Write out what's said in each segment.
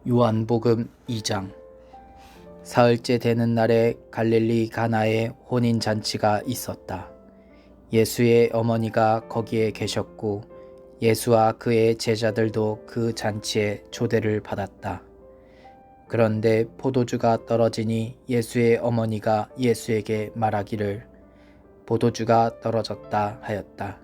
요한복음 2장. 사흘째 되는 날에 갈릴리 가나에 혼인잔치가 있었다. 예수의 어머니가 거기에 계셨고 예수와 그의 제자들도 그 잔치에 초대를 받았다. 그런데 포도주가 떨어지니 예수의 어머니가 예수에게 말하기를 포도주가 떨어졌다 하였다.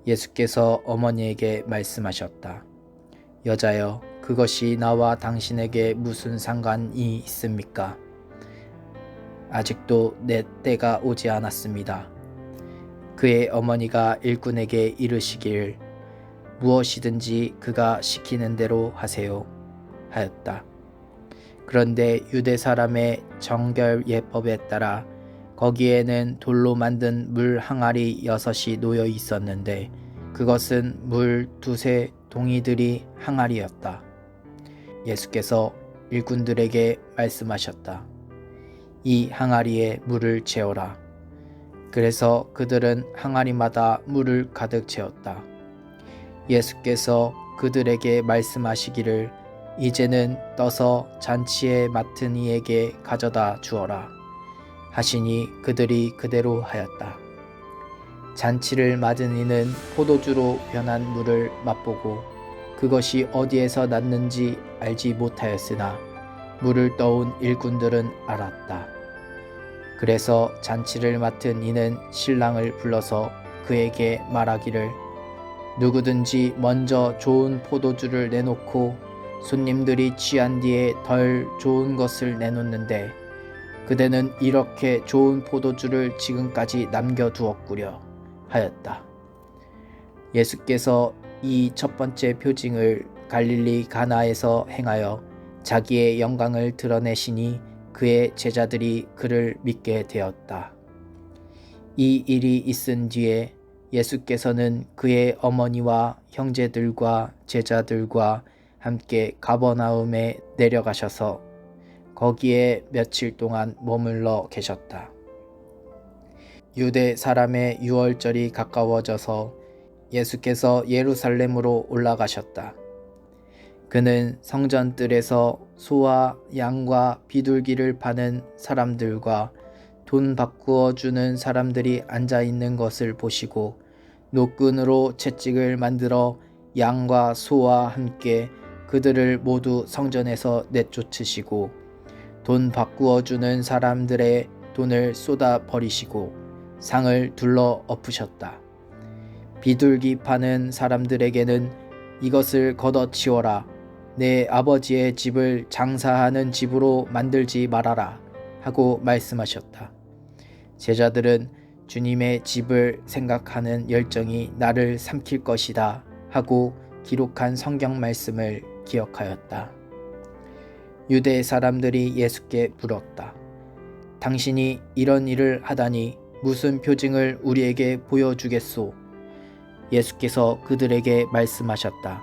예수께서 어머니에게 말씀하셨다. 여자여, 그것이 나와 당신에게 무슨 상관이 있습니까? 아직도 내 때가 오지 않았습니다. 그의 어머니가 일꾼에게 이르시길 무엇이든지 그가 시키는 대로 하세요 하였다. 그런데 유대 사람의 정결 예법에 따라 거기에는 돌로 만든 물 항아리 6이 놓여 있었는데 그것은 물 2-3 동이들이 항아리였다. 예수께서 일꾼들에게 말씀하셨다. 이 항아리에 물을 채워라. 그래서 그들은 항아리마다 물을 가득 채웠다. 예수께서 그들에게 말씀하시기를 이제는 떠서 잔치에 맡은 이에게 가져다 주어라 하시니 그들이 그대로 하였다. 잔치를 맞은 이는 포도주로 변한 물을 맛보고 그것이 어디에서 났는지 알지 못하였으나 물을 떠온 일꾼들은 알았다. 그래서 잔치를 맡은 이는 신랑을 불러서 그에게 말하기를 누구든지 먼저 좋은 포도주를 내놓고 손님들이 취한 뒤에 덜 좋은 것을 내놓는데 그대는 이렇게 좋은 포도주를 지금까지 남겨두었구려 하였다. 예수께서 이 첫 번째 표징을 갈릴리 가나에서 행하여 자기의 영광을 드러내시니 그의 제자들이 그를 믿게 되었다. 이 일이 있은 뒤에 예수께서는 그의 어머니와 형제들과 제자들과 함께 가버나움에 내려가셔서 거기에 며칠 동안 머물러 계셨다. 유대 사람의 유월절이 가까워져서 예수께서 예루살렘으로 올라가셨다. 그는 성전뜰에서 소와 양과 비둘기를 파는 사람들과 돈 바꾸어 주는 사람들이 앉아 있는 것을 보시고 노끈으로 채찍을 만들어 양과 소와 함께 그들을 모두 성전에서 내쫓으시고 돈 바꾸어 주는 사람들의 돈을 쏟아 버리시고 상을 둘러 엎으셨다. 비둘기 파는 사람들에게는 이것을 걷어치워라. 내 아버지의 집을 장사하는 집으로 만들지 말아라 하고 말씀하셨다. 제자들은 주님의 집을 생각하는 열정이 나를 삼킬 것이다 하고 기록한 성경 말씀을 기억하였다. 유대 사람들이 예수께 물었다. 당신이 이런 일을 하다니 무슨 표징을 우리에게 보여주겠소? 예수께서 그들에게 말씀하셨다.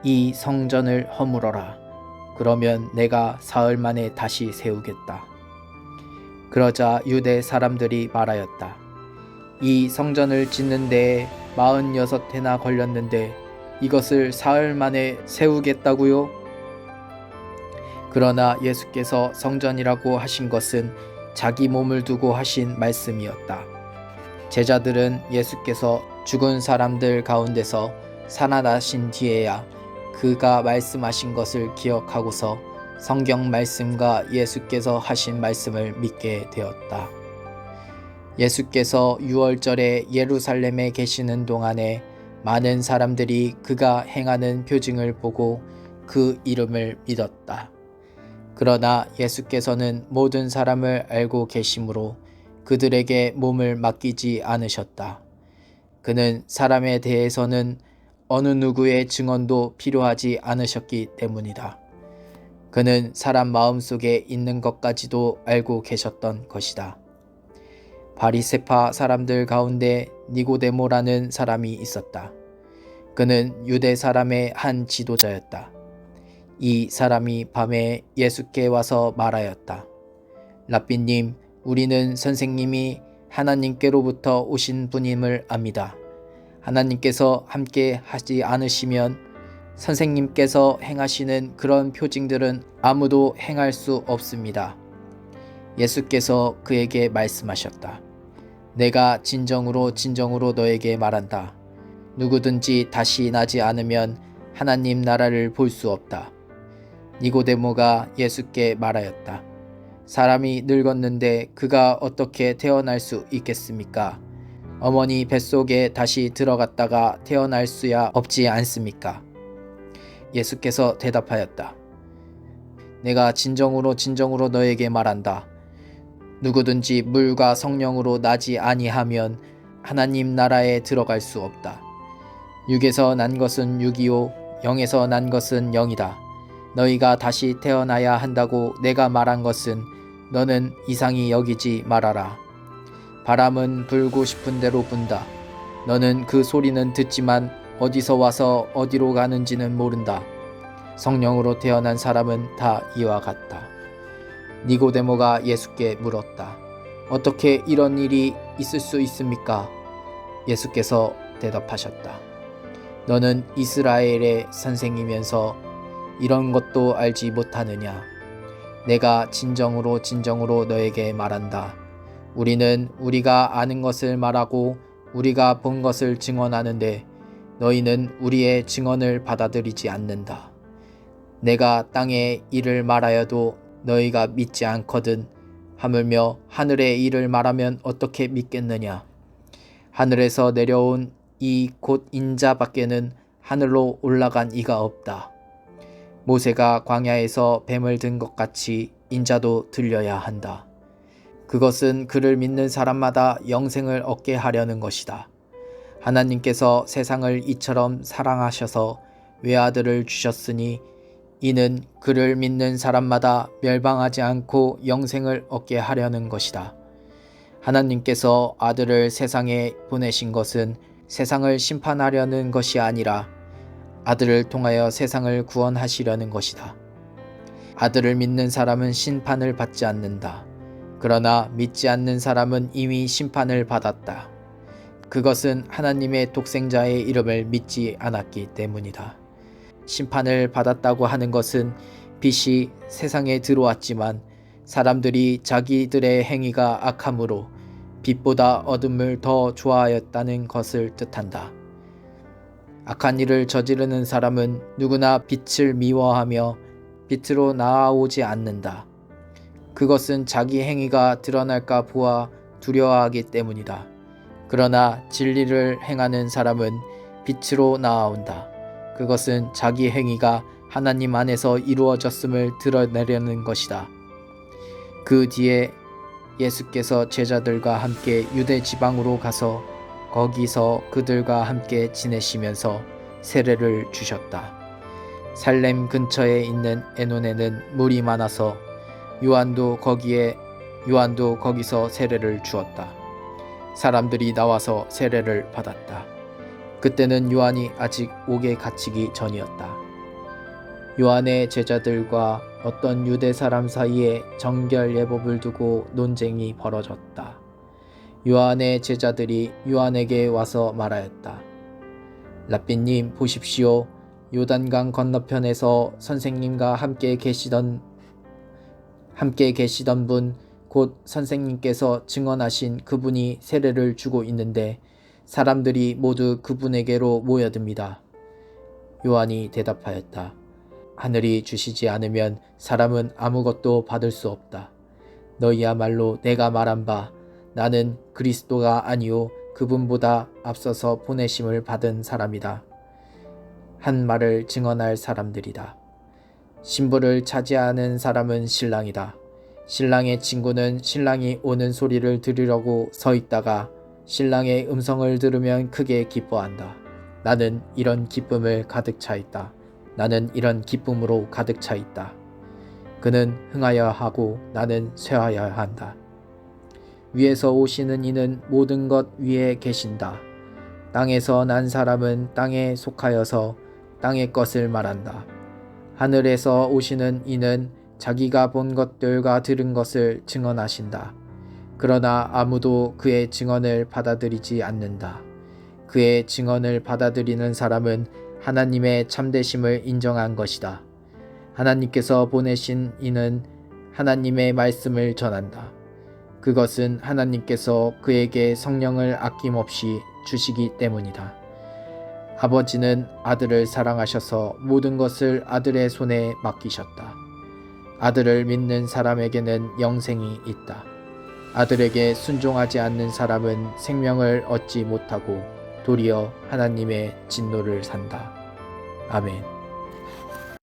이 성전을 허물어라. 그러면 내가 사흘 만에 다시 세우겠다. 그러자 유대 사람들이 말하였다. 이 성전을 짓는 데에 46해나 걸렸는데 이것을 사흘 만에 세우겠다고요? 그러나 예수께서 성전이라고 하신 것은 자기 몸을 두고 하신 말씀이었다. 제자들은 예수께서 죽은 사람들 가운데서 살아나신 뒤에야 그가 말씀하신 것을 기억하고서 성경 말씀과 예수께서 하신 말씀을 믿게 되었다. 예수께서 유월절에 예루살렘에 계시는 동안에 많은 사람들이 그가 행하는 표징을 보고 그 이름을 믿었다. 그러나 예수께서는 모든 사람을 알고 계시므로 그들에게 몸을 맡기지 않으셨다. 그는 사람에 대해서는 어느 누구의 증언도 필요하지 않으셨기 때문이다. 그는 사람 마음속에 있는 것까지도 알고 계셨던 것이다. 바리새파 사람들 가운데 니고데모라는 사람이 있었다. 그는 유대 사람의 한 지도자였다. 이 사람이 밤에 예수께 와서 말하였다. 랍비님, 우리는 선생님이 하나님께로부터 오신 분임을 압니다. 하나님께서 함께 하지 않으시면 선생님께서 행하시는 그런 표징들은 아무도 행할 수 없습니다. 예수께서 그에게 말씀하셨다. 내가 진정으로 진정으로 너에게 말한다. 누구든지 다시 나지 않으면 하나님 나라를 볼 수 없다. 니고데모가 예수께 말하였다. 사람이 늙었는데 그가 어떻게 태어날 수 있겠습니까? 어머니 뱃속에 다시 들어갔다가 태어날 수야 없지 않습니까? 예수께서 대답하였다. 내가 진정으로 진정으로 너에게 말한다. 누구든지 물과 성령으로 나지 아니하면 하나님 나라에 들어갈 수 없다. 육에서 난 것은 육이요 영에서 난 것은 영이다. 너희가 다시 태어나야 한다고 내가 말한 것은 너는 이상히 여기지 말아라. 바람은 불고 싶은 대로 분다. 너는 그 소리는 듣지만 어디서 와서 어디로 가는지는 모른다. 성령으로 태어난 사람은 다 이와 같다. 니고데모가 예수께 물었다. 어떻게 이런 일이 있을 수 있습니까? 예수께서 대답하셨다. 너는 이스라엘의 선생이면서 이런 것도 알지 못하느냐? 내가 진정으로 진정으로 너에게 말한다. 우리는 우리가 아는 것을 말하고 우리가 본 것을 증언하는데 너희는 우리의 증언을 받아들이지 않는다. 내가 땅의 일을 말하여도 너희가 믿지 않거든. 하물며 하늘의 일을 말하면 어떻게 믿겠느냐? 하늘에서 내려온 이 곧 인자 밖에는 하늘로 올라간 이가 없다. 모세가 광야에서 뱀을 든 것 같이 인자도 들려야 한다. 그것은 그를 믿는 사람마다 영생을 얻게 하려는 것이다. 하나님께서 세상을 이처럼 사랑하셔서 외아들을 주셨으니 이는 그를 믿는 사람마다 멸망하지 않고 영생을 얻게 하려는 것이다. 하나님께서 아들을 세상에 보내신 것은 세상을 심판하려는 것이 아니라 아들을 통하여 세상을 구원하시려는 것이다. 아들을 믿는 사람은 심판을 받지 않는다. 그러나 믿지 않는 사람은 이미 심판을 받았다. 그것은 하나님의 독생자의 이름을 믿지 않았기 때문이다. 심판을 받았다고 하는 것은 빛이 세상에 들어왔지만 사람들이 자기들의 행위가 악함으로 빛보다 어둠을 더 좋아하였다는 것을 뜻한다. 악한 일을 저지르는 사람은 누구나 빛을 미워하며 빛으로 나아오지 않는다. 그것은 자기 행위가 드러날까 보아 두려워하기 때문이다. 그러나 진리를 행하는 사람은 빛으로 나아온다. 그것은 자기 행위가 하나님 안에서 이루어졌음을 드러내려는 것이다. 그 뒤에 예수께서 제자들과 함께 유대 지방으로 가서 거기서 그들과 함께 지내시면서 세례를 주셨다. 살렘 근처에 있는 에논에는 물이 많아서 요한도 거기서 세례를 주었다. 사람들이 나와서 세례를 받았다. 그때는 요한이 아직 옥에 갇히기 전이었다. 요한의 제자들과 어떤 유대 사람 사이에 정결 예법을 두고 논쟁이 벌어졌다. 요한의 제자들이 요한에게 와서 말하였다. 랍비님 보십시오. 요단강 건너편에서 선생님과 함께 계시던 분, 곧 선생님께서 증언하신 그분이 세례를 주고 있는데 사람들이 모두 그분에게로 모여듭니다. 요한이 대답하였다. 하늘이 주시지 않으면 사람은 아무것도 받을 수 없다. 너희야말로 내가 말한 바 나는 그리스도가 아니요 그분보다 앞서서 보내심을 받은 사람이다. 한 말을 증언할 사람들이다. 신부를 차지하는 사람은 신랑이다. 신랑의 친구는 신랑이 오는 소리를 들으려고 서 있다가 신랑의 음성을 들으면 크게 기뻐한다. 나는 이런 기쁨을 가득 차 있다. 나는 이런 기쁨으로 가득 차 있다. 그는 흥하여야 하고 나는 쇠하여야 한다. 위에서 오시는 이는 모든 것 위에 계신다. 땅에서 난 사람은 땅에 속하여서 땅의 것을 말한다. 하늘에서 오시는 이는 자기가 본 것들과 들은 것을 증언하신다. 그러나 아무도 그의 증언을 받아들이지 않는다. 그의 증언을 받아들이는 사람은 하나님의 참되심을 인정한 것이다. 하나님께서 보내신 이는 하나님의 말씀을 전한다. 그것은 하나님께서 그에게 성령을 아낌없이 주시기 때문이다. 아버지는 아들을 사랑하셔서 모든 것을 아들의 손에 맡기셨다. 아들을 믿는 사람에게는 영생이 있다. 아들에게 순종하지 않는 사람은 생명을 얻지 못하고 도리어 하나님의 진노를 산다. 아멘.